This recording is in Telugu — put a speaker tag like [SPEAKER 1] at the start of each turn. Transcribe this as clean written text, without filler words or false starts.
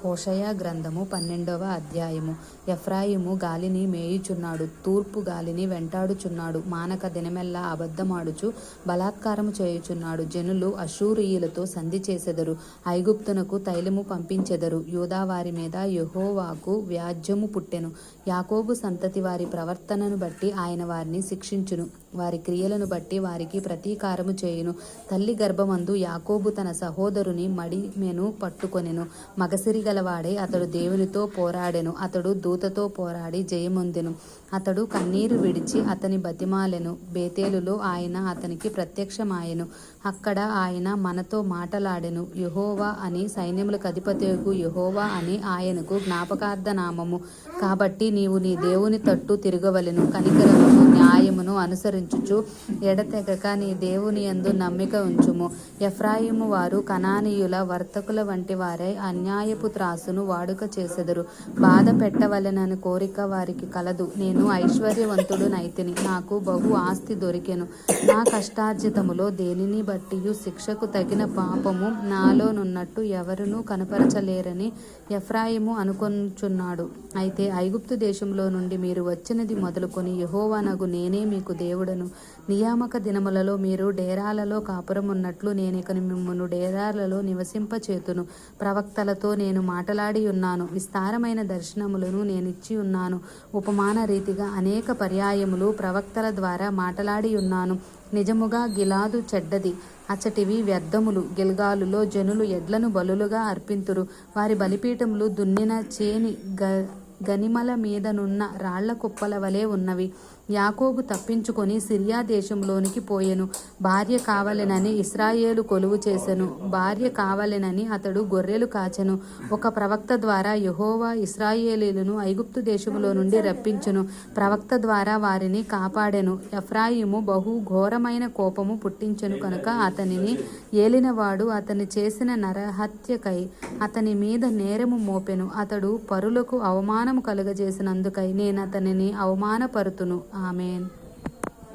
[SPEAKER 1] హోషయ గ్రంథము 12వ అధ్యాయము. ఎఫ్రాయిము గాలిని మేయుచున్నాడు, తూర్పు గాలిని వెంటాడుచున్నాడు. మానక దినమెల్లా అబద్ధమాడుచు బలాత్కారము చేయుచున్నాడు. జనులు అష్షూరీయులతో సంధి చేసెదరు, ఐగుప్తునకు తైలము పంపించెదరు. యూదా వారి మీద యెహోవాకు వ్యాజ్యము పుట్టెను. యాకోబు సంతతి వారి ప్రవర్తనను బట్టి ఆయన వారిని శిక్షించును, వారి క్రియలను బట్టి వారికి ప్రతీకారము చేయును. తల్లి గర్భమందు యాకోబు తన సహోదరుని మడిమెను పట్టుకొనెను. మగసిరి గలవాడై అతడు దేవునితో పోరాడెను. అతడు దూతతో పోరాడి జయమొందెను. అతడు కన్నీరు విడిచి అతని బతిమాలెను. బేతేలులో ఆయన అతనికి ప్రత్యక్షమాయెను. అక్కడ ఆయన మనతో మాటలాడెను. యెహోవా అని, సైన్యములకు అధిపతియగు యెహోవా అని ఆయనకు జ్ఞాపకార్థ నామము. కాబట్టి నీవు నీ దేవుని తట్టు తిరగవలెను. కనికరమును న్యాయమును అనుసరించుచు ఎడతెగక నీ దేవుని యందు నమ్మిక ఉంచుము. ఎఫ్రాయిము వారు కనానీయుల వర్తకుల వంటి వారై అన్యాయపు త్రాసును వాడుక చేసెదరు. బాధ పెట్టవలెనని కోరిక వారికి కలదు. నేను ఐశ్వర్యవంతుడునైతిని, నాకు బహు ఆస్తి దొరికెను. నా కష్టార్జితములో దేనిని బట్టియు శిక్షకు తగిన పాపము నాలోనున్నట్టు ఎవరునూ కనపరచలేరని ఎఫ్రాయిము అనుకొనుచున్నాడు. అయితే ఐగుప్తు దేశంలో నుండి మీరు వచ్చినది మొదలుకొని యెహోవానగు నేనే మీకు దేవుడను. నియామక దినములలో మీరు డేరాలలో కాపురమున్నట్లు నేనిక మిమ్మును డేరాలలో నివసింపచేతును. ప్రవక్తలతో నేను మాటలాడి ఉన్నాను, విస్తారమైన దర్శనములను నేనిచ్చి ఉన్నాను. ఉపమాన రీతిగా అనేక పర్యాయములు ప్రవక్తల ద్వారా మాటలాడి ఉన్నాను. నిజముగా గిలాదు చెడ్డది, అచ్చటివి వ్యర్థములు. గిల్గాలులో జనులు ఎడ్లను బలులుగా అర్పింతురు. వారి బలిపీఠములు దున్నిన చేని గనిమల మీదనున్న రాళ్ల కుప్పల వలె ఉన్నవి. యాకోబు తప్పించుకొని సిరియా దేశంలోనికి పోయెను. భార్య కావలెనని ఇశ్రాయేలు కొలువు చేసెను. భార్య కావలెనని అతడు గొర్రెలు కాచెను. ఒక ప్రవక్త ద్వారా యెహోవా ఇశ్రాయేలీయులను ఐగుప్తు దేశములో నుండి రప్పించును. ప్రవక్త ద్వారా వారిని కాపాడెను. ఎఫ్రాయిము బహు ఘోరమైన కోపము పుట్టించెను కనుక అతనిని ఏలినవాడు అతని చేసిన నరహత్యకై అతని మీద నేరము మోపెను. అతడు పరులకు అవమానము కలుగజేసినందుకై నేనతనిని అవమానపరుతును. ఆమేన్.